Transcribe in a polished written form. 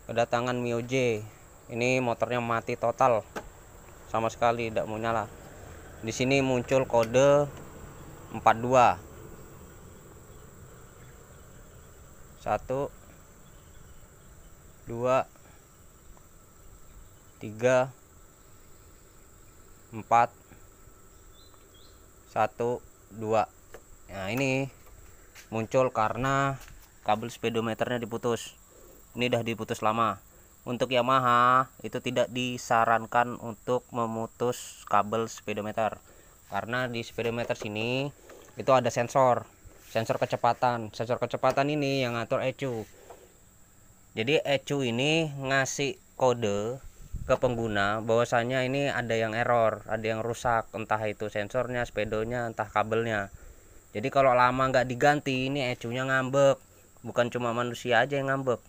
Kedatangan Mio J. Ini motornya mati total, sama sekali tidak mau nyala. Di sini muncul kode 42. 1 2 3 4 1 2. Nah, ini muncul karena kabel speedometernya diputus. Ini udah diputus lama. Untuk Yamaha itu tidak disarankan untuk memutus kabel speedometer, karena di speedometer sini itu ada sensor kecepatan. Sensor kecepatan ini yang ngatur ECU. Jadi ECU ini ngasih kode ke pengguna bahwasanya ini ada yang error, ada yang rusak, entah itu sensornya, speedonya, entah kabelnya. Jadi kalau lama nggak diganti, ini ECU-nya ngambek. Bukan cuma manusia aja yang ngambek,